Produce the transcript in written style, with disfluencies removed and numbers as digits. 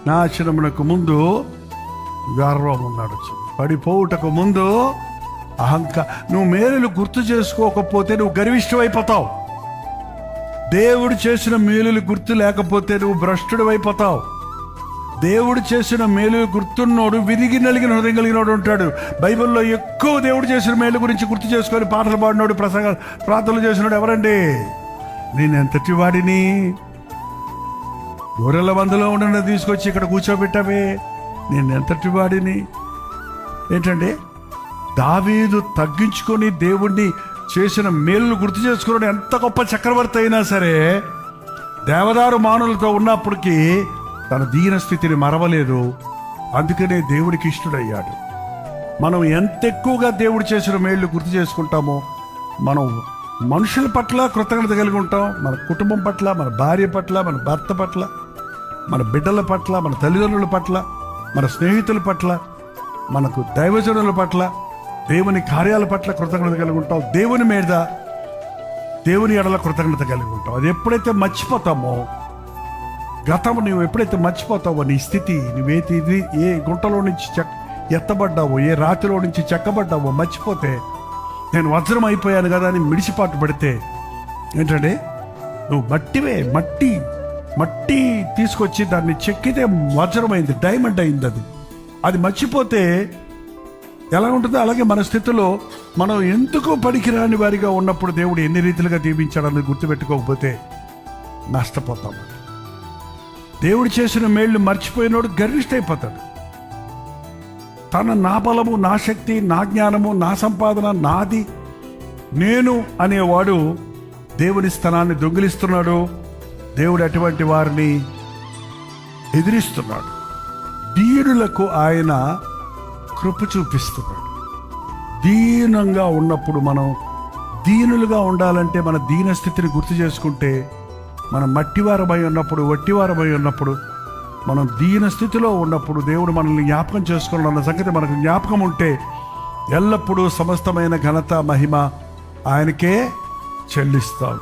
నాశనమునకు ముందు గర్వము నడుచు, పడిపోవుటకు ముందు నువ్వు మేలులు గుర్తు చేసుకోకపోతే నువ్వు గర్విష్ఠువైపోతావు. దేవుడు చేసిన మేలులు గుర్తు లేకపోతే నువ్వు భ్రష్టుడు అయిపోతావు. దేవుడు చేసిన మేలు గుర్తున్నోడు విరిగి నలిగిన హృదయం కలిగినోడు ఉంటాడు. బైబిల్లో ఎక్కువ దేవుడు చేసిన మేలు గురించి గుర్తు చేసుకొని పాటలు పాడినోడు, ప్రార్థనలు చేసినోడు ఎవరండి? నేనెంతటి వాడిని, గొర్రెల మందలో ఉన్న తీసుకొచ్చి ఇక్కడ కూర్చోబెట్టావే, నేనెంతటి వాడిని. ఏంటండి, దావీదు తగ్గించుకొని దేవుణ్ణి చేసిన మేలు గుర్తు చేసుకున్నాడు. ఎంత గొప్ప చక్రవర్తి అయినా సరే దేవదారు మానులతో ఉన్నప్పటికీ తన దీన స్థితిని మరవలేదు. అందుకనే దేవుడికి ఇష్టడయ్యాడు. మనం ఎంత ఎక్కువగా దేవుడు చేసిన మేళ్ళు గుర్తు చేసుకుంటామో మనం మనుషుల పట్ల కృతజ్ఞత కలిగి ఉంటాం. మన కుటుంబం పట్ల, మన భార్య పట్ల, మన భర్త పట్ల, మన బిడ్డల పట్ల, మన తల్లిదండ్రుల పట్ల, మన స్నేహితుల పట్ల, మనకు దైవజనుల పట్ల, దేవుని కార్యాల పట్ల కృతజ్ఞత కలిగి ఉంటాం. దేవుని మీద, దేవుని ఎడల కృతజ్ఞత కలిగి ఉంటాం. అది ఎప్పుడైతే మర్చిపోతామో, గతము నువ్వు ఎప్పుడైతే మర్చిపోతావో, నీ స్థితి, ఏ గుంటలో నుంచి ఎత్తబడ్డావో, ఏ రాతిలో నుంచి చెక్కబడ్డావో మర్చిపోతే, నేను వజ్రం అయిపోయాను కదా అని మిడిసిపాటు పడితే ఏంటంటే నువ్వు మట్టివే. మట్టి తీసుకొచ్చి దాన్ని చెక్కితే వజ్రమైంది, డైమండ్ అయింది. అది మర్చిపోతే ఎలా ఉంటుందో అలాగే మన స్థితిలో మనం ఎందుకు పనికిరాని వారిగా ఉన్నప్పుడు దేవుడు ఎన్ని రీతిలుగా దీవించాడని గుర్తుపెట్టుకోకపోతే నష్టపోతాం. దేవుడు చేసిన మేళ్ళు మర్చిపోయినోడు గర్విష్ఠైపోతాడు. నా బలము, నా శక్తి, నా జ్ఞానము, నా సంపాదన నాది, నేను అనేవాడు దేవుని స్థానాన్ని దొంగిలిస్తున్నాడు. దేవుడు అటువంటి వారిని ఎదిరిస్తున్నాడు. దీనులకు ఆయన కృప చూపిస్తున్నాడు. దీనంగా ఉన్నప్పుడు మనం దీనులుగా ఉండాలంటే మన దీన స్థితిని గుర్తు చేసుకుంటే, మనం మట్టివారమై ఉన్నప్పుడు, వట్టివారమై ఉన్నప్పుడు, మనం దీన స్థితిలో ఉన్నప్పుడు దేవుడు మనల్ని జ్ఞాపకం చేసుకోవాలన్న సంగతి మనకు జ్ఞాపకం ఉంటే ఎల్లప్పుడూ సమస్తమైన ఘనత, మహిమ ఆయనకే చెల్లిస్తాం.